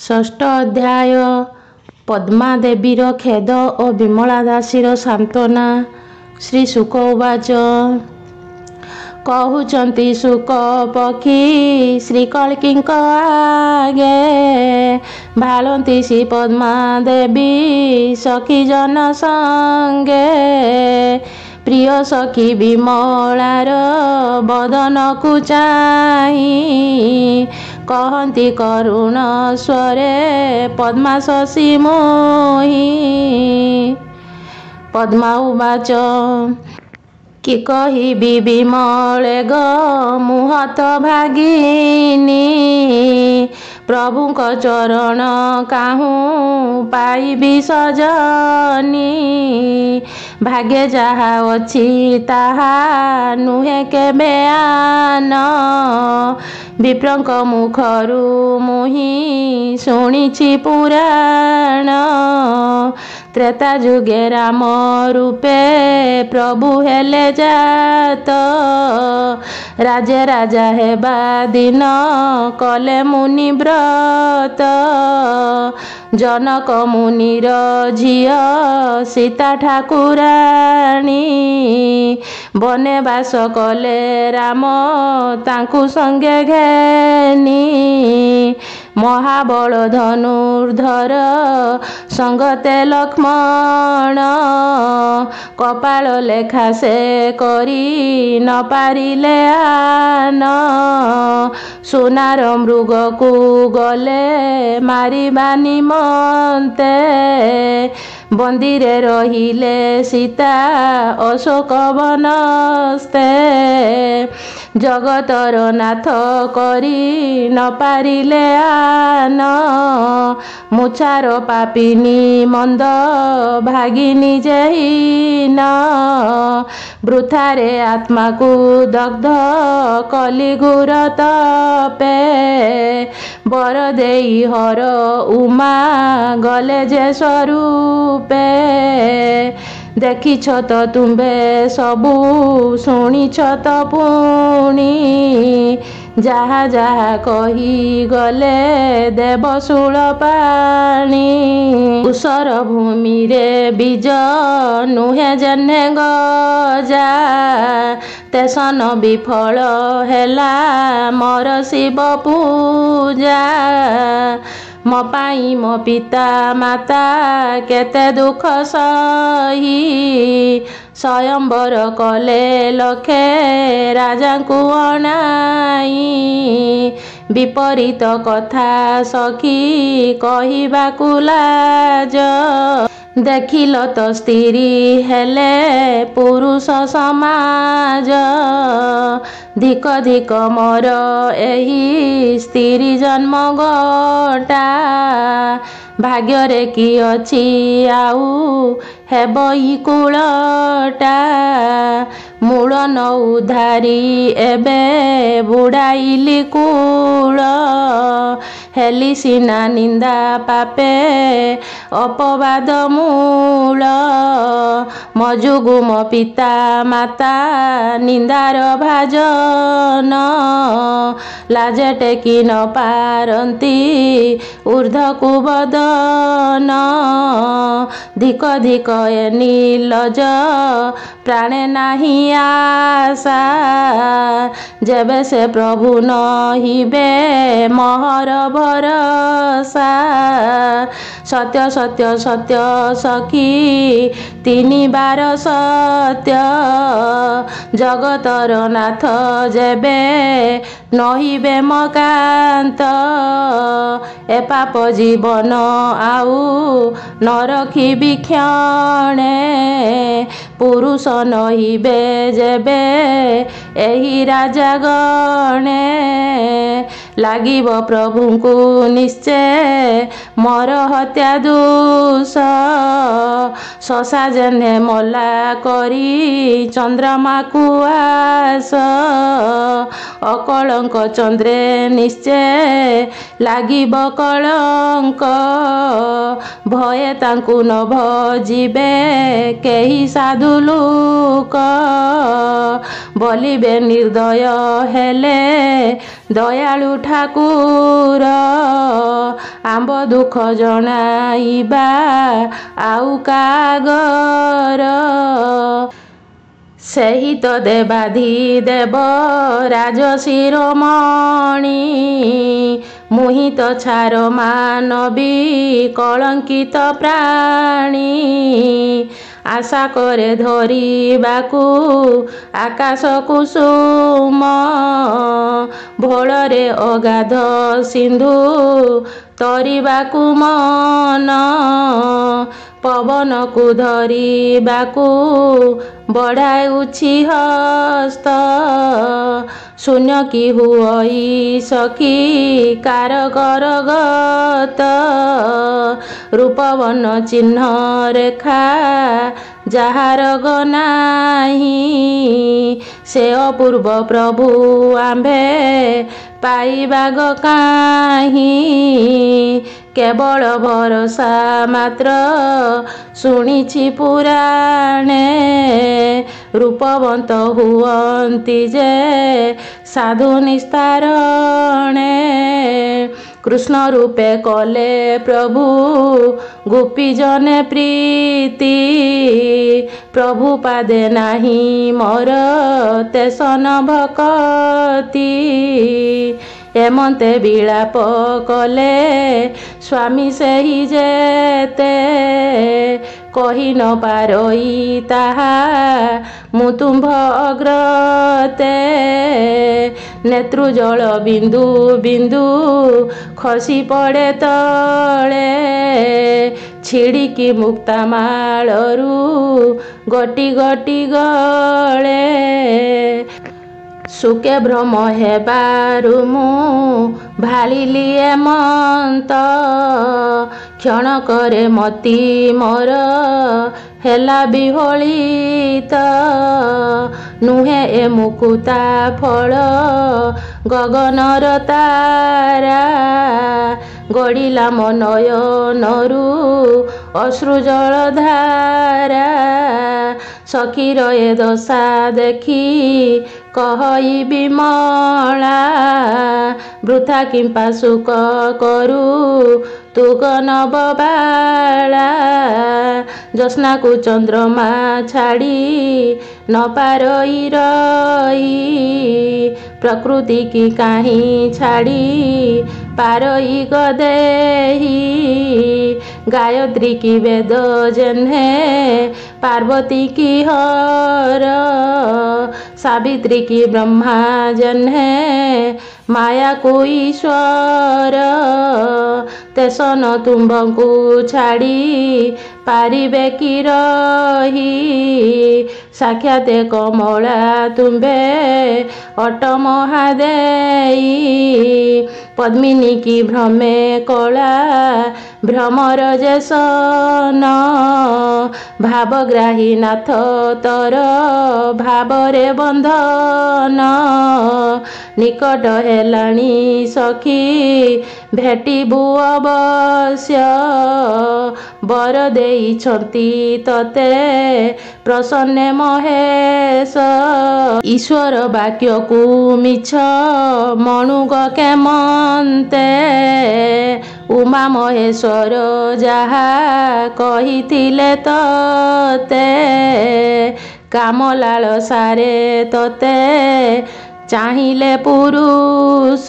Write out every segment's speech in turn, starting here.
ଷଷ୍ଠ ଅଧ୍ୟାୟ ପଦ୍ମା ଦେବୀର ଖେଦ ଓ ବିମଳା ଦାସୀର ସାନ୍ତ୍ୱନା। ଶ୍ରୀ ଶୁକ ଉବାଚ। କହୁଛନ୍ତି ଶୁକ ପକ୍ଷୀ ଶ୍ରୀକଳ୍କୀଙ୍କ ଆଗେ, ଭାଳନ୍ତି ଶ୍ରୀ ପଦ୍ମା ଦେବୀ ସଖୀ ଜନ ସଙ୍ଗେ। ପ୍ରିୟ ସଖୀ ବିମଳାର ବଦନକୁ ଚାହିଁ, କହନ୍ତି କରୁଣ ସ୍ୱରେ ପଦ୍ମା ଶଶୀ ମୋହି। ପଦ୍ମା ଉବାଚ। କି କହିବି ବିମଳେ ଗ ମୁଁ ହତଭାଗିନୀ, ପ୍ରଭୁଙ୍କ ଚରଣ କାହୁଁ ପାଇବି ସଜନୀ। ଭାଗ୍ୟ ଯାହା ଅଛି ତାହା ନୁହେଁ କେବେ ଆନ, ବିପ୍ରଙ୍କ ମୁଖରୁ ମୁହିଁ ଶୁଣିଛି ପୁରାଣ। ତ୍ରେତା ଯୁଗେ ରାମ ରୂପେ ପ୍ରଭୁ ହେଲେ ଜାତ, ରାଜେ ରାଜା ହେବା ଦିନ କଲେ ମୁନି ବ୍ରତ। ଜନକ ମୁନିର ଝିଅ ସୀତା ଠାକୁରାଣୀ, ବନେ ବାସ କଲେ ରାମ ତାଙ୍କୁ ସଙ୍ଗେ ଘେନି। ମହାବଳ ଧନୁର୍ଦ୍ଧର ସଙ୍ଗତେ ଲକ୍ଷ୍ମଣ, କପାଳ ଲେଖା ସେ କରି ନ ପାରିଲେ ଆନ। ସୁନାର ମୃଗକୁ ଗଲେ ମାରିବା ନିମନ୍ତେ, ବନ୍ଦୀରେ ରହିଲେ ସୀତା ଅଶୋକ ବନସ୍ତେ। ଜଗତର ନାଥ କରି ନ ପାରିଲେ ଆନ, ମୁଛାର ପାପିନୀ ମନ୍ଦ ଭାଗିନୀ ଯେ ହୀନ। ବୃଥାରେ ଆତ୍ମାକୁ ଦଗ୍ଧ କଲି ଘୋର ତପେ, ବର ଦେଇ ହର ଉମା ଗଲେ ଯେ ସ୍ୱରୂପେ। ଦେଖିଛ ତ ତୁମ୍ଭେ ସବୁ ଶୁଣିଛ ତ ପୁଣି, ଯାହା ଯାହା କହିଗଲେ ଦେବ ଶୂଳପାଣି। ଉଷର ଭୂମିରେ ବୀଜ ନୁହେଁ ଯେହ୍ନେ ଗଜା, ତେସନ ବିଫଳ ହେଲା ମୋର ଶିବ ପୂଜା। ମୋ ପାଇଁ ମୋ ପିତା ମାତା କେତେ ଦୁଃଖ ସହି, ସ୍ୱୟଂବର କଲେ ଲକ୍ଷେ ରାଜାଙ୍କୁ ଅଣାଇ। ବିପରୀତ କଥା ସଖୀ କହିବାକୁ ଲାଜ, ଦେଖିଲ ତ ସ୍ତ୍ରୀ ହେଲେ ପୁରୁଷ ସମାଜ। ଧିକ ଧିକ ମୋର ଏହି ସ୍ତ୍ରୀ ଜନ୍ମ ଗୋଟା, ଭାଗ୍ୟରେ କି ଅଛି ଆଉ ହେବ ଇ କୂଳଟା। ମୂଳ ନ ଉଦ୍ଧାରି ଏବେ ବୁଡ଼ାଇଲି କୂଳ, ହେଲି ସିନା ନିନ୍ଦା ପାପେ ଅପବାଦ ମୂଳ। ମୋ ଯୋଗୁ ମୋ ପିତା ମାତା ନିନ୍ଦାର ଭାଜନ, ଲାଜେ ଟେକି ନ ପାରନ୍ତି ଊର୍ଦ୍ଧ୍ୱକୁ ବଦନ। ଧିକ ଧିକ ଏ ନିର୍ଲଜ ପ୍ରାଣେ ନାହିଁ ଆଶା, ଯେବେ ସେ ପ୍ରଭୁ ନହିବେ ମୋହର ଭରସା। ସତ୍ୟ ସତ୍ୟ ସତ୍ୟ ସଖୀ ତିନିବାର ସତ୍ୟ, ଜଗତର ନାଥ ଯେବେ ନହିବେ ମୋ କାନ୍ତ। ଏ ପାପ ଜୀବନ ଆଉ ନ ରଖିବି କ୍ଷଣେ, ପୁରୁଷ ନହିବେ ଯେବେ ଏହି ରାଜା ଗଣେ। ଲାଗିବ ପ୍ରଭୁଙ୍କୁ ନିଶ୍ଚେ ମୋର ହତ୍ୟା ଦୋଷ, ଶଶା ଯେହ୍ନେ ମଲା କରି ଚନ୍ଦ୍ରମାକୁ ଆସ। ଅକଳଙ୍କ ଚନ୍ଦ୍ରେ ନିଶ୍ଚେ ଲାଗିବ କଳଙ୍କ, ଭୟେ ତାଙ୍କୁ ନ ଭଜିବେ କେହି ସାଧୁ ଲୋକ। বলিবে নির্দয় হেলে দয়ালু ঠাকুর ଆମ୍ବ ଦୁଃଖ ଜଣାଇବା ଆଉ କାଗର ସେହି ତ ଦେବାଧିଦେବ ରାଜଶିରୋମଣି ମୁହିଁ ତ ଛାର ମାନବୀ କଳଙ୍କିତ ପ୍ରାଣୀ ଆଶା କରେ ଧରିବାକୁ ଆକାଶ କୁସୁମ ଭୋଳରେ ଅଗାଧ ସିନ୍ଧୁ ତରିବାକୁ ମନ ପବନକୁ ଧରିବାକୁ ବଢ଼ାଉଛି ହସ୍ତ ଶୂନ୍ୟ କି ହୁଇ ସଖୀ କାରକର ଗତ ରୂପବର୍ଣ୍ଣ ଚିହ୍ନ ରେଖା ଯାହାର ଗନାହିଁ ସେ ଅପୂର୍ବ ପ୍ରଭୁ ଆମ୍ଭେ ପାଇବା ଗ କାହିଁ କେବଳ ଭରସା ମାତ୍ର ଶୁଣିଛି ପୁରାଣେ ରୂପବନ୍ତ ହୁଅନ୍ତି ଯେ ସାଧୁ ନିସ୍ତାରଣେ କୃଷ୍ଣ ରୂପେ କଲେ ପ୍ରଭୁ ଗୋପୀ ଜନେ ପ୍ରୀତି ପ୍ରଭୁ ପାଦେ ନାହିଁ ମୋର ତେସନ ଭକତି ଏମନ୍ତେ ବିଳାପ କଲେ ସ୍ୱାମୀ ସେହି ଯେତେ କହି ନ ପାରଇ ତାହା ମୁଁ ତୁମ୍ଭ ଅଗ୍ରତେ ନେତ୍ରୁ ଜଳ ବିନ୍ଦୁ ବିନ୍ଦୁ ଖସି ପଡ଼େ ତଳେ ଛିଡ଼ିକି ମୁକ୍ତା ମାଳରୁ ଗୋଟି ଗୋଟି ଗଳେ ସୁକେ ଭ୍ରମ ହେବାରୁ ମୁଁ ଭାଳିଲି ଏମନ୍ତ କ୍ଷଣକରେ ମତି ମୋର ହେଲା ବିହଳିତ ନୁହେଁ ଏ ମୁକୁତା ଫଳ ଗଗନର ତାରା ଗଡ଼ିଲା ମୋ ନୟନରୁ ଅଶ୍ରୁ ଜଳ ଧାରା ସଖୀର ଏ ଦଶା ଦେଖି କହଇ ବିମଳା ବୃଥା କିମ୍ପା ସୁଖ କରୁ ତୁ ନବବାଳା ଜ୍ୟୋତ୍ସ୍ନାକୁ ଚନ୍ଦ୍ରମା ଛାଡ଼ି ନ ପାରଇ ରହି ପ୍ରକୃତି କି କାହିଁ ଛାଡ଼ି ପାରଇ ଗଦେହି ଗାୟତ୍ରୀ କି ବେଦ ଜହ୍ନେ ପାର୍ବତୀ କି ହର ସାବିତ୍ରୀ କି ବ୍ରହ୍ମା ଜହ୍ନେ ମାୟାକୁ ଈଶ୍ୱର ତେସନ ତୁମ୍ଭଙ୍କୁ ଛାଡ଼ି ପାରିବେ କି ରହି ସାକ୍ଷାତ କମଳା ତୁମ୍ଭେ ଅଟ ମହାଦେଇ ପଦ୍ମିନୀ କି ଭ୍ରମେ କଳା ଭ୍ରମର ଯେ ସନ ଭାବଗ୍ରାହୀ ନାଥ ତର ଭାବରେ ବନ୍ଧନ ନିକଟ ହେଲାଣି ସଖୀ ଭେଟିବୁ ଅବଶ୍ୟ ବର ଦେଇଛନ୍ତି ତତେ ପ୍ରସନ୍ନେ ମହେଶ ଈଶ୍ୱର ବାକ୍ୟକୁ ମିଛ ମଣୁଗ କେମନ୍ତେ ଉମା ମହେଶ୍ୱର ଯାହା କହିଥିଲେ ତତେ କାମ ଲାଳସାରେ ତତେ ଚାହିଁଲେ ପୁରୁଷ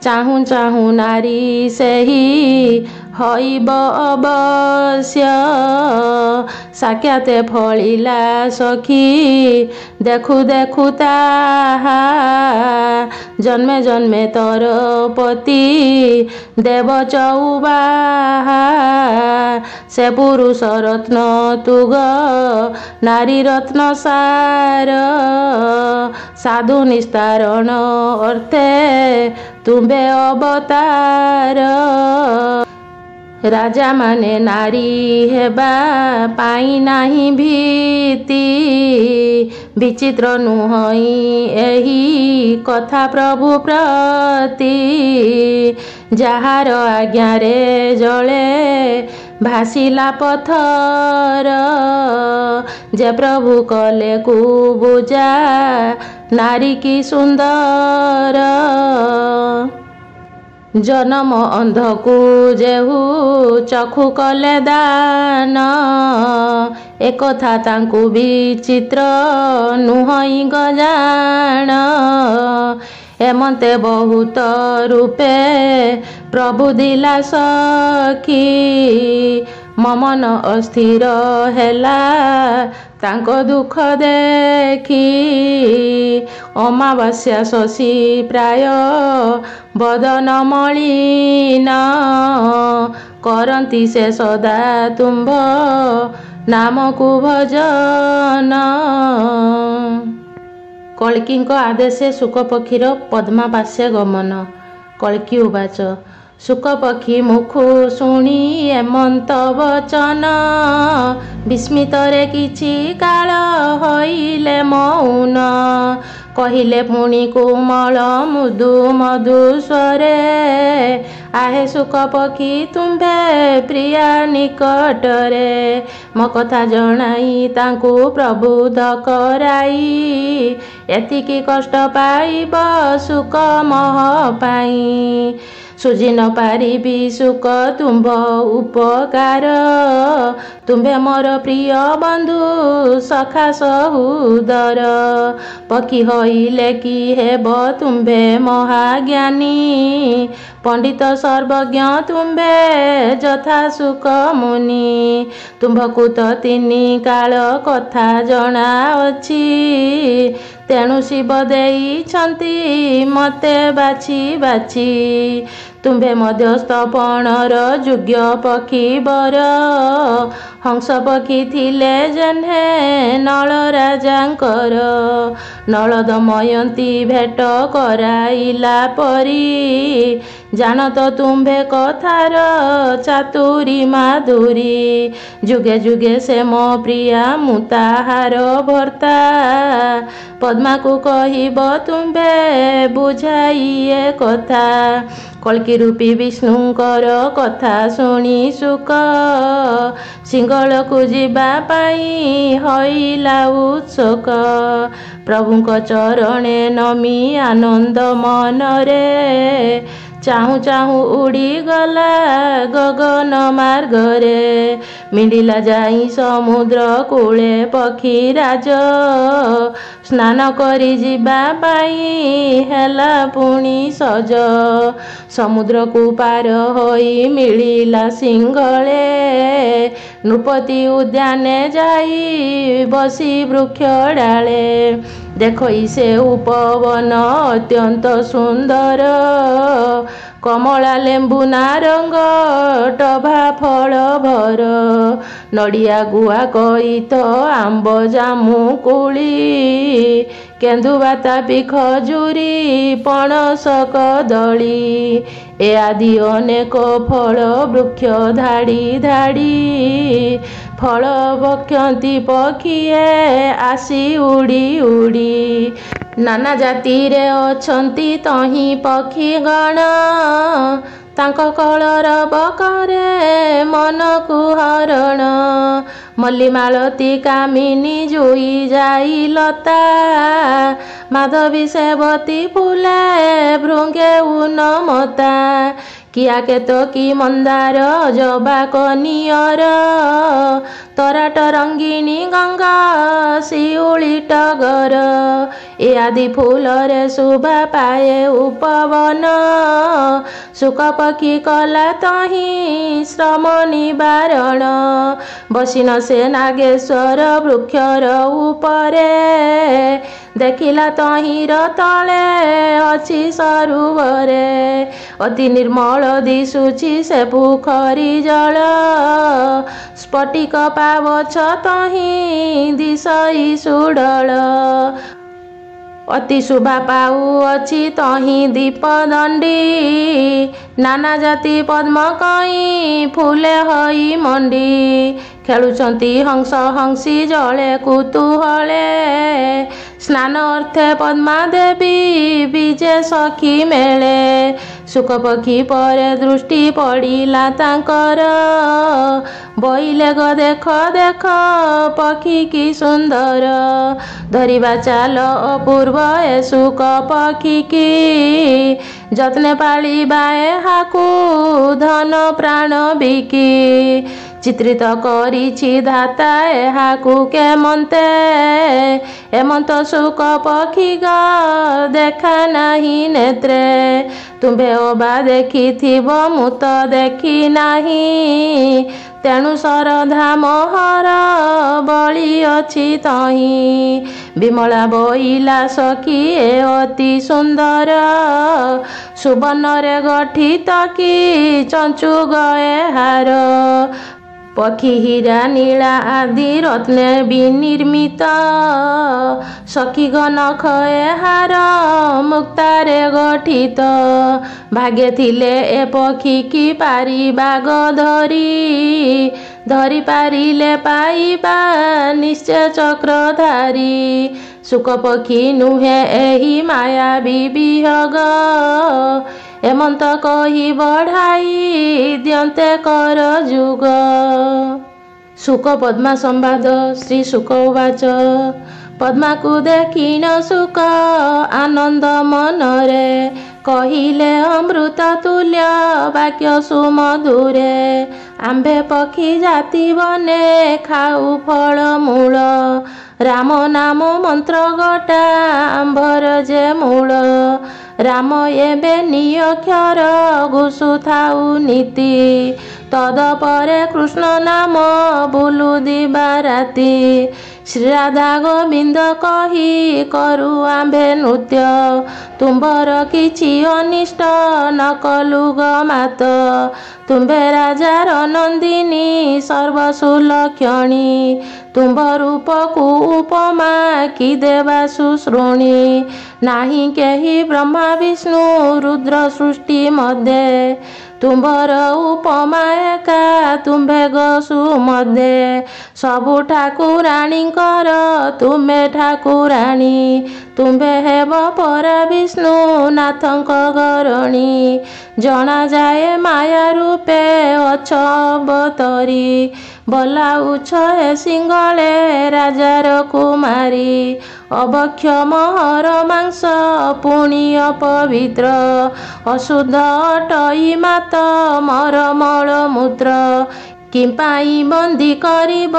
ଚାହୁଁ ଚାହୁଁ ନାରୀ ସେହି ହଇବ ଅବଶ୍ୟ ସାକ୍ଷାତ ଫଳିଲା ସଖୀ ଦେଖୁ ଦେଖୁ ତାହା ଜନ୍ମେ ଜନ୍ମେ ତୋର ପତି ଦେବ ଚଉବାହା ସେ ପୁରୁଷ ରତ୍ନ ତୁଗ ନାରୀ ରତ୍ନ ସାର ସାଧୁ ନିସ୍ତାରଣ ଅର୍ଥେ ତୁମ୍ଭେ ଅବତାର ରାଜା ମାନେ ନାରୀ ହେବା ପାଇଁ ନାହିଁ ଭୀତି ବିଚିତ୍ର ନୁହଁ ଏହି କଥା ପ୍ରଭୁ ପ୍ରତି ଯାହାର ଆଜ୍ଞାରେ ଜଳେ ଭାସିଲା ପଥର ଯେ ପ୍ରଭୁ କଲେ କୁବୁଜା ନାରୀ କି ସୁନ୍ଦର। ଜନମ ଅନ୍ଧକୁ ଯେହୁ ଚକ୍ଷୁ କଲେ ଦାନ, ଏକଥା ତାଙ୍କୁ ବିଚିତ୍ର ନୁହଁ ଗଜାଣ। ଏମନ୍ତେ ବହୁତ ରୂପେ ପ୍ରଭୁ ଦିଲା ସଖୀ, ମୋ ମନ ଅସ୍ଥିର ହେଲା ତାଙ୍କ ଦୁଃଖ ଦେଖି। ଅମାବାସ୍ୟା ଶଶୀ ପ୍ରାୟ ବଦନ ମଳିନ, କରନ୍ତି ସେ ସଦା ତୁମ୍ଭ ନାମକୁ ଭଜନ। କଳ୍କୀଙ୍କ ଆଦେଶେ ଶୁକ ପକ୍ଷୀର ପଦ୍ମାବାସ୍ୟ ଗମନ। କଳ୍କୀ ଉବାଚ, ଶୁକ ପକ୍ଷୀ ମୁଖୁ ଶୁଣି ଏମନ୍ତ ବଚନ, ବିସ୍ମିତରେ କିଛି କାଳ ହଇଲେ ମୌନ। କହିଲେ ପୁଣି କୋମଳ ମୃଦୁ ମଧୁ ସ୍ୱରେ, ଆହେ ଶୁକ ପକ୍ଷୀ ତୁମ୍ଭେ ପ୍ରିୟା ନିକଟରେ। ମୋ କଥା ଜଣାଇ ତାଙ୍କୁ ପ୍ରବୁଦ୍ଧ କରାଇ, ଏତିକି କଷ୍ଟ ପାଇବ ଶୁକ ମୋହ ପାଇଁ। ସୁଝି ନ ପାରିବି ଶୁକ ତୁମ୍ଭ ଉପକାର, ତୁମ୍ଭେ ମୋର ପ୍ରିୟ ବନ୍ଧୁ ସଖା ସହୋଦର। ପକ୍ଷୀ ହଇଲେ କି ହେବ ତୁମ୍ଭେ ମହାଜ୍ଞାନୀ, ପଣ୍ଡିତ ସର୍ବଜ୍ଞ ତୁମ୍ଭେ ଯଥା ଶୁକ ମୁନି। ତୁମ୍ଭକୁ ତ ତିନି କାଳ କଥା ଜଣାଅଛି, ତେଣୁ ଶିବ ଦେଇଛନ୍ତି ମତେ ବାଛି ବାଛି। ତୁମ୍ଭେ ମଧ୍ୟସ୍ଥପଣର ଯୋଗ୍ୟ ପକ୍ଷୀ ବର, ହଂସ ପକ୍ଷୀ ଥିଲେ ଯେହ୍ନେ ନଳ ରାଜାଙ୍କର। ନଳ ଦମୟନ୍ତୀ ଭେଟ କରାଇଲା ପରି, ଜାଣତ ତୁମ୍ଭେ କଥାର ଚାତୁରୀ ମାଧୁରୀ। ଯୁଗେ ଯୁଗେ ସେ ମୋ ପ୍ରିୟା ମୁଁ ତାହାର ଭର୍ତ୍ତା, ପଦ୍ମାକୁ କହିବ ତୁମ୍ଭେ ବୁଝାଇ ଏ କଥା। କଳ୍କୀ ରୂପୀ ବିଷ୍ଣୁଙ୍କର କଥା ଶୁଣି ଶୁକ, ସିଂହଳକୁ ଯିବା ପାଇଁ ହଇଲା ଉତ୍ସୁକ। ପ୍ରଭୁଙ୍କ ଚରଣେ ନମି ଆନନ୍ଦ ମନରେ, ଚାହୁଁ ଚାହୁଁ ଉଡ଼ିଗଲା ଗଗନ ମାର୍ଗରେ। ମିଳିଲା ଯାଇ ସମୁଦ୍ର କୂଳେ ପକ୍ଷୀରାଜ, ସ୍ନାନ କରି ଯିବା ପାଇଁ ହେଲା ପୁଣି ସଜ। ସମୁଦ୍ରକୁ ପାର ହୋଇ ମିଳିଲା ସିଂହଳେ, ନୃପତି ଉଦ୍ୟାନେ ଯାଇ ବସି ବୃକ୍ଷ ଡାଳେ। ଦେଖଇ ସେ ଉପବନ ଅତ୍ୟନ୍ତ ସୁନ୍ଦର, କମଳା ଲେମ୍ବୁ ନାରଙ୍ଗ ଟଭା ଫଳ ଭର। ନଡ଼ିଆ ଗୁଆ କଇଥ ଆମ୍ବ ଜାମୁ କୋଳି, କେନ୍ଦୁ ବାତାପି ଖଜୁରୀ ପଣସ କଦଳୀ। ଏ ଆଦି ଅନେକ ଫଳ ବୃକ୍ଷ ଧାଡ଼ି ଧାଡ଼ି, ଫଳ ଭକ୍ଷନ୍ତି ପକ୍ଷୀଏ ଆସି ଉଡ଼ି ଉଡ଼ି। ନାନା ଜାତିରେ ଅଛନ୍ତି ତହିଁ ପକ୍ଷୀଗଣ, ତାଙ୍କ କଳରବ କରେ ମନକୁ ହରଣ। ମଲ୍ଲି ମାଳତୀ କାମିନୀ ଜୁଇ ଯାଇ ଲତା, ମାଧବୀ ସେବତୀ ଫୁଲେ ଭୃଙ୍ଗେ ଉନ୍ନମତା। କିଆ କେତକୀ ମନ୍ଦାର ଜବା କନିଅର, ତରାଟ ରଙ୍ଗିଣୀ ଗଙ୍ଗା ଶିଉଳି ଟଗର। ଏ ଆଦି ଫୁଲରେ ଶୋଭା ପାଏ ଉପବନ, ଶୁକ ପକ୍ଷୀ କଲା ତହିଁ ଶ୍ରମ ନିବାରଣ। ବସିନ ସେ ନାଗେଶ୍ୱର ବୃକ୍ଷର ଉପରେ, ଦେଖିଲା ତହିଁର ତଳେ ଅଛି ସରୋବରେ। ଅତି ନିର୍ମଳ ଦିଶୁଛି ସେ ପୋଖରୀ ଜଳ, ସ୍ଫଟିକ ପାବଛ ତହିଁ ଦିଶଇ ସୁଡ଼ଳ। ଅତି ଶୋଭା ପାଉଅଛି ତହିଁ ଦୀପଦଣ୍ଡୀ, ନାନା ଜାତି ପଦ୍ମ କଇଁ ଫୁଲେ ହୋଇ ମଣ୍ଡି। ଖେଳୁଛନ୍ତି ହଂସ ହଂସୀ ଜଳେ କୁତୁହଳେ, ସ୍ନାନ ଅର୍ଥେ ପଦ୍ମା ଦେବୀ ବିଜେ ସଖୀ ମେଳେ। ଶୁକ ପକ୍ଷୀ ପରେ ଦୃଷ୍ଟି ପଡ଼ିଲା ତାଙ୍କର, ବୋଇଲେ ଗ ଦେଖ ଦେଖ ପକ୍ଷୀ କି ସୁନ୍ଦର। ଧରିବା ଚାଲ ଅପୂର୍ବ ଏ ଶୁକ ପକ୍ଷୀ କି, ଯତ୍ନେ ପାଳିବା ଏହାକୁ ଧନ ପ୍ରାଣ ବିକି। ଚିତ୍ରିତ କରିଛି ଧାତା ଏହାକୁ କେମନ୍ତେ, ଏମନ୍ତ ଶୁକ ପକ୍ଷୀ ଗ ଦେଖା ନାହିଁ ନେତ୍ରେ। ତୁମ୍ଭେ ଅବା ଦେଖିଥିବ ମୁଁ ତ ଦେଖି ନାହିଁ, ତେଣୁ ଶରଧା ମୋହର ବଳି ଅଛି ତହିଁ। ବିମଳା ବୋଇଲା ସଖୀ ଏ ଅତି ସୁନ୍ଦର, ସୁବର୍ଣ୍ଣରେ ଗଠିତ କି ଚଞ୍ଚୁଗ ଏହାର। ପକ୍ଷୀ ହୀରା ନୀଳା ଆଦି ରତ୍ନେ ବିନିର୍ମିତ, ସଖୀଗ ନଖ ଏହାର ମୁକ୍ତାରେ ଗଠିତ। ଭାଗ୍ୟ ଥିଲେ ଏ ପକ୍ଷୀ କି ପାରିବାଗ ଧରି, ଧରି ପାରିଲେ ପାଇବା ନିଶ୍ଚୟ ଚକ୍ରଧାରୀ। ଶୁକ ପକ୍ଷୀ ନୁହେଁ ଏହି ମାୟାବୀ ବିହଗ, ଏମନ୍ତ କହି ବଢ଼ାଇ ଦିଅନ୍ତେ କର ଯୁଗ। ଶୁକ ପଦ୍ମା ସମ୍ବାଦ ଶ୍ରୀ ଶୁକ ଉବାଚ, ପଦ୍ମାକୁ ଦେଖିନ ଶୁକ ଆନନ୍ଦ ମନରେ, କହିଲେ ଅମୃତ ତୁଲ୍ୟ ବାକ୍ୟ ସୁମଧୁରେ। ଆମ୍ଭେ ପକ୍ଷୀ ଜାତି ବନେ ଖାଉ ଫଳ ମୂଳ, ରାମ ନାମ ମନ୍ତ୍ର ଗୋଟା ଆମ୍ଭର ଯେ ମୂଳ। ରାମ ଏବେ ନିଅକ୍ଷର ଘୁଷୁଥାଉ ନୀତି, ତଦପରେ କୃଷ୍ଣ ନାମ ବୁଲୁ ଦିବା ରାତି। ଶ୍ରୀରାଧା ଗୋବିନ୍ଦ କହି କରୁ ଆମ୍ଭେ ନୃତ୍ୟ, ତୁମ୍ଭର କିଛି ଅନିଷ୍ଟ ନ କଲୁ ଗ ମାତ। ତୁମ୍ଭେ ରାଜାର ନନ୍ଦିନୀ ସର୍ବସୁଲକ୍ଷଣୀ, ତୁମ୍ଭ ରୂପକୁ ଉପମା କି ଦେବା ଶୁଶ୍ରୁଣି। ନାହିଁ କେହି ବ୍ରହ୍ମା ବିଷ୍ଣୁ ରୁଦ୍ର ସୃଷ୍ଟି ମଧ୍ୟେ, ତୁମ୍ଭର ଉପମା ଏକା ତୁମ୍ଭେ ଗ ସୁମଧ୍ୟେ। ସବୁ ଠାକୁରାଣୀଙ୍କର ତୁମେ ଠାକୁରାଣୀ, ତୁମ୍ଭେ ହେବ ପରା ବିଷ୍ଣୁ ନାଥଙ୍କ ଘରଣୀ। ଜଣାଯାଏ ମାୟା ରୂପେ ଅଛ ଅବତରୀ, ବଲାଉଛ ଏ ସିଙ୍ଗଳେ ରାଜାର କୁମାରୀ। ଅଭକ୍ଷ ମହର ମାଂସ ପୁଣି ଅପବିତ୍ର, ଅଶୁଦ୍ଧ ଅଟଇ ମାତ ମର ମଳ ମୂତ୍ର। କିମ୍ପାଇଁ ବନ୍ଦୀ କରିବ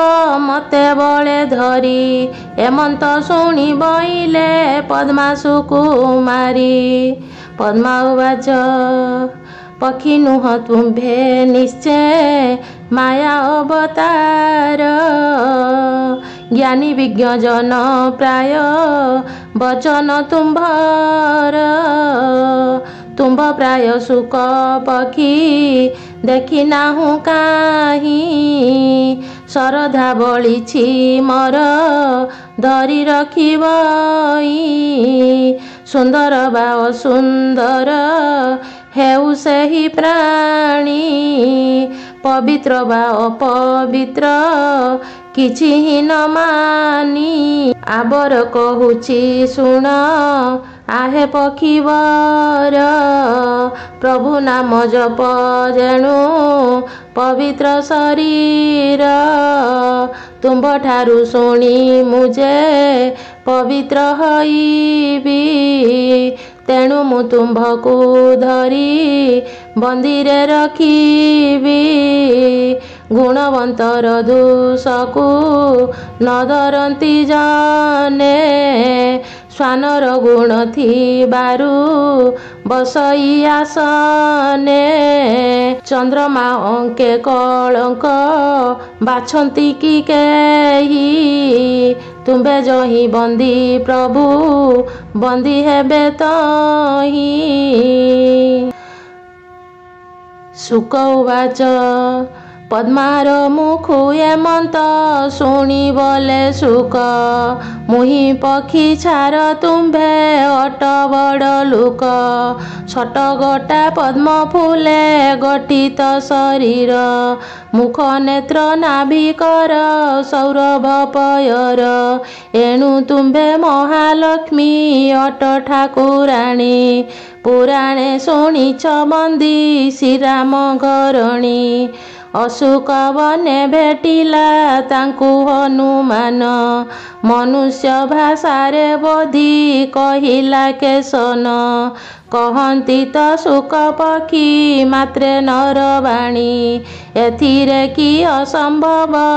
ମତେ ବଳେ ଧରି, ଏମନ୍ତ ଶୁଣି ବଇଲେ ପଦ୍ମା ସୁକୁମାରୀ। ପଦ୍ମା ଉବାଚ, ପକ୍ଷୀ ନୁହଁ ତୁମ୍ଭେ ନିଶ୍ଚେ ମାୟା ଅବତାର, ଜ୍ଞାନୀ ବିଜ୍ଞ ଜନ ପ୍ରାୟ ବଚନ ତୁମ୍ଭର। ତୁମ୍ଭ ପ୍ରାୟ ଶୁକ ପକ୍ଷୀ ଦେଖି ନାହୁଁ କାହିଁ, ଶରଧା ବଳିଛି ମର ଧରି ରଖିବଇ। ସୁନ୍ଦର ବା ଅସୁନ୍ଦର ହେଉ ସେହି ପ୍ରାଣୀ, ପବିତ୍ର ବା ଅପବିତ୍ର କିଛି ହିଁ ନ ମାନି। ଆବର କହୁଛି ଶୁଣ ଆହେ ପକ୍ଷୀବର, ପ୍ରଭୁ ନାମ ଜପ ଯେଣୁ ପବିତ୍ର ଶରୀର। ତୁମ୍ଭଠାରୁ ଶୁଣି ମୁଁ ଯେ ପବିତ୍ର ହୋଇବି, ତେଣୁ ମୁଁ ତୁମ୍ଭକୁ ଧରି ବନ୍ଦୀରେ ରଖିବି। ଗୁଣବନ୍ତର ଦୋଷକୁ ନ ଧରନ୍ତି ଜନେ, ଶ୍ୱାନର ଗୁଣ ଥିବାରୁ ବସଇ ଆସନେ। ଚନ୍ଦ୍ରମା ଅଙ୍କେ କଳଙ୍କ ବାଛନ୍ତି କି କେହି, ତୁମ୍ଭେ ଯହିଁ ବନ୍ଦୀ ପ୍ରଭୁ ବନ୍ଦୀ ହେବେ ତହିଁ। ଶୁକ ଉବାଚ, ପଦ୍ମାର ମୁଖୁ ଏମନ୍ତ ଶୁଣି ବଲେ ସୁକ ମୁହିଁ ପକ୍ଷୀ ଛାର ତୁମ୍ଭେ ଅଟ ବଡ଼ ଲୋକ ଛଟ ଗୋଟା ପଦ୍ମ ଫୁଲେ ଗଠିତ ଶରୀର ମୁଖ ନେତ୍ର ନାଭିକର ସୌରଭ ପୟର ଏଣୁ ତୁମ୍ଭେ ମହାଲକ୍ଷ୍ମୀ ଅଟ ଠାକୁରାଣୀ ପୁରାଣେ ଶୁଣିଛ ବନ୍ଦୀ ଶ୍ରୀରାମ ଘରଣୀ ଅଶୋକ ବନେ ଭେଟିଲା ତାଙ୍କୁ ହନୁମାନ ମନୁଷ୍ୟ ଭାଷାରେ ବୋଧି କହିଲା କେଶନ କହନ୍ତି ତ ଶୁକ ପକ୍ଷୀ ମାତ୍ରେ ନରବାଣୀ ଏଥିରେ କି ଅସମ୍ଭବ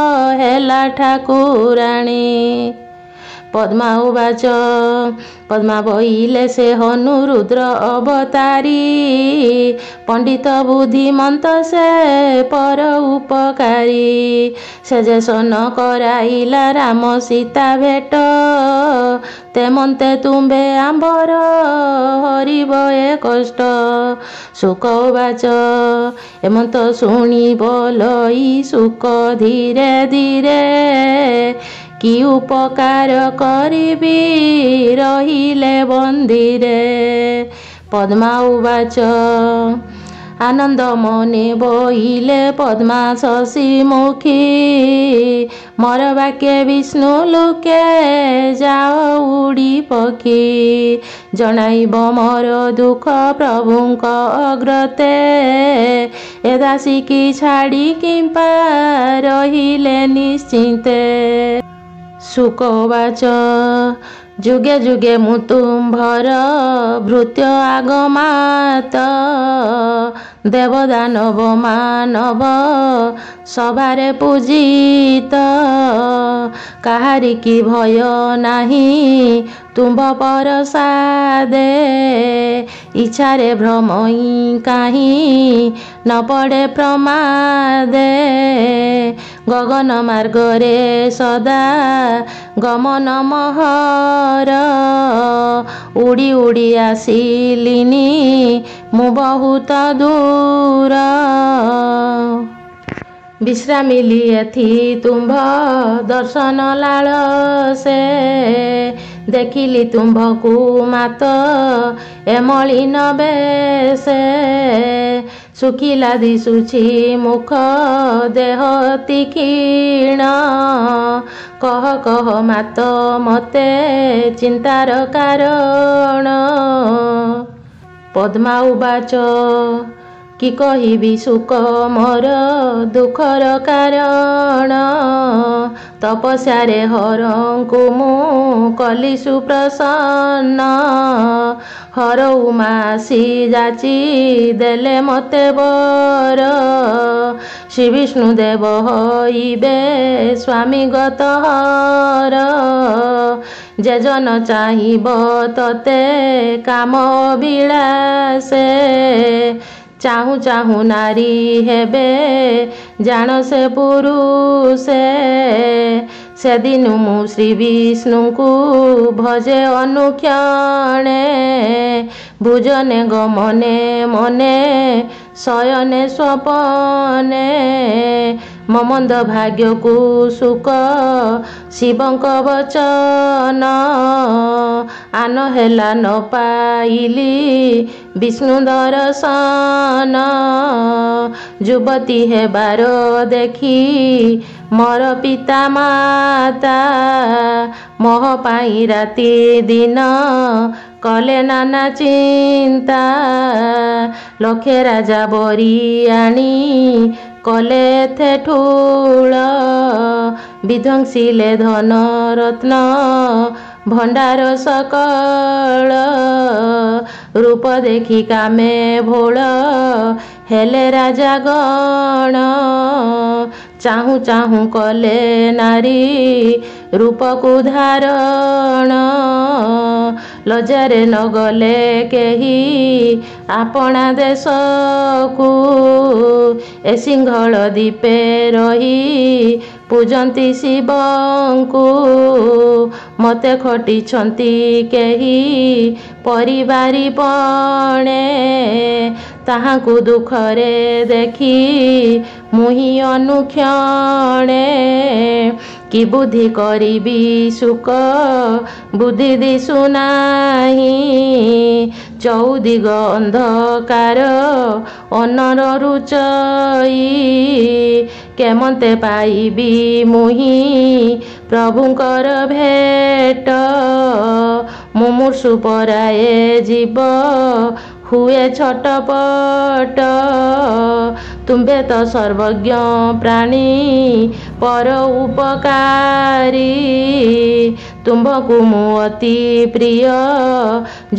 ହେଲା ଠାକୁରାଣୀ। ପଦ୍ମା ଉବାଚ ପଦ୍ମା ବଇଲେ ସେ ହନୁ ରୁଦ୍ର ଅବତାରୀ ପଣ୍ଡିତ ବୁଦ୍ଧିମନ୍ତ ସେ ପର ଉପକାରୀ ସେ ଯେ ସନ କରାଇଲା ରାମ ସୀତା ଭେଟ ତେମନ୍ତେ ତୁମ୍ଭେ ଆମ୍ଭର ହରିବ ଏ କଷ୍ଟ ଶୁକ ଉବାଚ ଏମନ୍ତ ଶୁଣି ବଲଇ ଶୁକ ଧୀରେ ଧୀରେ କି ଉପକାର କରିବି ରହିଲେ ବନ୍ଦିରେ। ପଦ୍ମା ଉବାଚ ଆନନ୍ଦ ମନେ ବଇଲେ ପଦ୍ମା ଶଶୀ ମୁଖୀ ମୋର ବାକ୍ୟ ବିଷ୍ଣୁ ଲୋକେ ଯାଅ ଉଡ଼ି ପକ୍ଷୀ ଜଣାଇବ ମୋର ଦୁଃଖ ପ୍ରଭୁଙ୍କ ଅଗ୍ରତେ ଏ ଦାସୀକି ଛାଡ଼ି କିମ୍ପା ରହିଲେ ନିଶ୍ଚିନ୍ତେ। ଶୁକ ଉବାଚ ଯୁଗେ ଯୁଗେ ମୁଁ ତୁମ୍ଭର ଭୃତ୍ୟ ଆଗମାତ ଦେବଦାନବ ମାନବ ସଭାରେ ପୂଜିତ କାହାରିକି ଭୟ ନାହିଁ ତୁମ୍ଭ ପରସାଦେ ଇଚ୍ଛାରେ ଭ୍ରମଇ କାହିଁ ନ ପଡ଼େ ପ୍ରମାଦେ ଗଗନ ମାର୍ଗରେ ସଦା ଗମନ ମହର ଉଡ଼ି ଉଡ଼ି ଆସିଲିନି ମୁଁ ବହୁତ ଦୂର ବିଶ୍ରାମିଲି ଏଥି ତୁମ୍ଭ ଦର୍ଶନ ଲାଳସେ ଦେଖିଲି ତୁମ୍ଭକୁ ମାତ ଏ ମଳିନ ବେଶେ ଶୁଖିଲା ଦିଶୁଛି ମୁଖ ଦେହ ତୀକ୍ଷୀଣ କହ କହ ମାତ ମତେ ଚିନ୍ତାର କାରଣ। ପଦ୍ମା ଉବାଚ କି କହିବି ଶୁକ ମୋର ଦୁଃଖର କାରଣ ତପସ୍ୟାରେ ହରଙ୍କୁ ମୁଁ କଲି ସୁପ୍ରସନ୍ନ ହରଉ ମାସି ଯାଚି ଦେଲେ ମତେ ବର ଶ୍ରୀ ବିଷ୍ଣୁ ଦେବ ହଇବେ ସ୍ୱାମୀଗତ ହର ଯେଜନ ଚାହିଁବ ତତେ କାମ ବିଳାସେ ଚାହୁଁ ଚାହୁଁ ନାରୀ ହେବେ ଜାଣ ସେ ପୁରୁଷେ ସେଦିନୁ ମୁଁ ଶ୍ରୀ ବିଷ୍ଣୁଙ୍କୁ ଭଜେ ଅନୁକ୍ଷଣେ ଭୁଜନେ ଗମନେ ମନେ ଶୟନେ ସ୍ୱପନେ ମମନ୍ଦ ଭାଗ୍ୟକୁ ଶୁକ ଶିବଙ୍କ ବଚନ ଆନ ହେଲା ନ ପାଇଲି ବିଷ୍ଣୁ ଦର୍ଶନ ଯୁବତୀ ହେବାର ଦେଖି ମୋର ପିତା ମାତା ମୋହ ପାଇଁ ରାତି ଦିନ କଲେ ନାନା ଚିନ୍ତା ଲକ୍ଷେ ରାଜା ବରି ଆଣି କଲେ ଏତେ ଠୁଳ ବିଧ୍ୱଂସିଲେ ଧନ ରତ୍ନ ଭଣ୍ଡାର ସକଳ ରୂପ ଦେଖି କାମେ ଭୋଳ ହେଲେ ରାଜା ଗଣ ଚାହୁଁ ଚାହୁଁ କଲେ ନାରୀ ରୂପକୁ ଧାରଣ ଲଜ୍ଜାରେ ନ ଗଲେ କେହି ଆପଣା ଦେଶକୁ ଏ ସିଂହଳ ଦ୍ୱୀପେ ରହି ପୂଜନ୍ତି ଶିବଙ୍କୁ ମତେ ଖଟିଛନ୍ତି କେହି ପରିବାରି ପଣେ ତାହାଙ୍କୁ ଦୁଃଖରେ ଦେଖି ମୁହିଁ ଅନୁକ୍ଷଣେ କି ବୁଦ୍ଧି କରିବି ସୁଖ ବୁଦ୍ଧି ଦିଶୁନାହିଁ ଚଉଦିଗ ଅନ୍ଧକାର ଅନର ରୁଚଇ କେମନ୍ତେ ପାଇବି ମୁହିଁ ପ୍ରଭୁଙ୍କର ଭେଟ ମୁମୂର୍ଷୁ ପରାଏ ଯିବ ହୁଏ ଛଟପଟ ତୁମ୍ଭେ ତ ସର୍ବଜ୍ଞ ପ୍ରାଣୀ ପର ଉପକାରୀ ତୁମ୍ଭକୁ ମୁଁ ଅତି ପ୍ରିୟ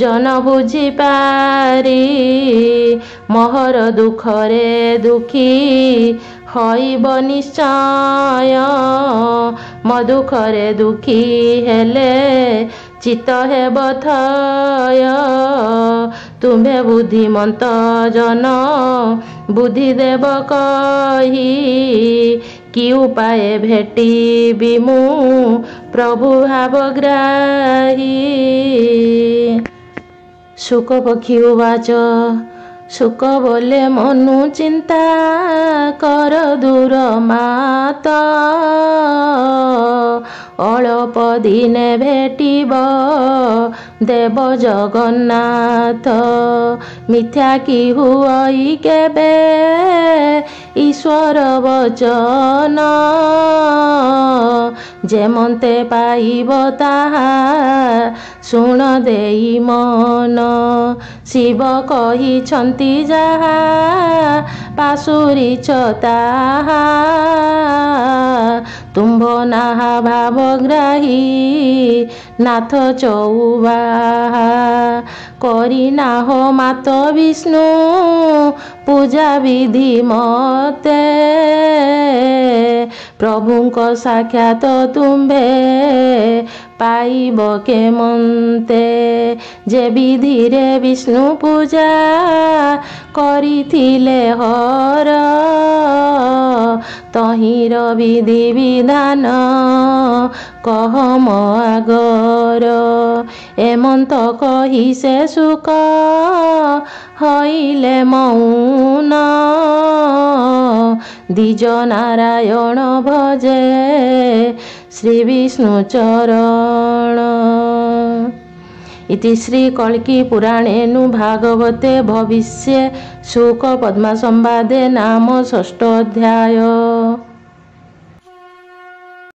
ଜନ ବୁଝିପାରି ମୋହର ଦୁଃଖରେ ଦୁଃଖୀ ହଇବ ନିଶ୍ଚୟ ମୋ ଦୁଃଖରେ ଦୁଃଖୀ ହେଲେ ଚିତ୍ତ ହେବ ଥୟ ତୁମ୍ଭେ ବୁଦ୍ଧିମନ୍ତ ଜନ ବୁଦ୍ଧି ଦେବ କହି କି ଉପାୟ ଭେଟିବି ମୁଁ ପ୍ରଭୁ ଭାବଗ୍ରାହୀ। ଶୁକ ପକ୍ଷୀ ଉବାଚ ଶୁକ ବୋଲେ ମନୁ ଚିନ୍ତା କର ଦୂର ମାତ ଅଳପ ଦିନେ ଭେଟିବ ଦେବ ଜଗନ୍ନାଥ ମିଥ୍ୟା କି ହୁଅଇ କେବେ ଈଶ୍ୱର ବଚନ ଯେମନ୍ତେ ପାଇବ ତାହା ଶୁଣ ଦେଇ ମନ ଶିବ କହିଛନ୍ତି ଯାହା ପାଶୁରିଛ ତାହା ତୁମ୍ଭ ନାହା ଭାବଗ୍ରାହୀ ନାଥ ଚଉବାହା କରି ନାହ ମାତ ବିଷ୍ଣୁ ପୂଜା ବିଧି ମତେ ପ୍ରଭୁଙ୍କ ସାକ୍ଷାତ ତୁମ୍ଭେ ପାଇବ କେମନ୍ତେ ଯେ ବିଧିରେ ବିଷ୍ଣୁ ପୂଜା କରିଥିଲେ ହର ତହିଁର ବିଧି ବିଧାନ କହ ମୋ ଆଗର ଏମନ୍ତ କହି ସେ ସୁକ ହଇଲେ ମୌନ ଦ୍ୱିଜ ନାରାୟଣ ଭଜେ ଶ୍ରୀ ବିଷ୍ଣୁ ଚରଣ। इति श्री कल्की पुराणेनु भागवते भविष्ये शुक पद्मा संवादे नाम 6 अध्याय।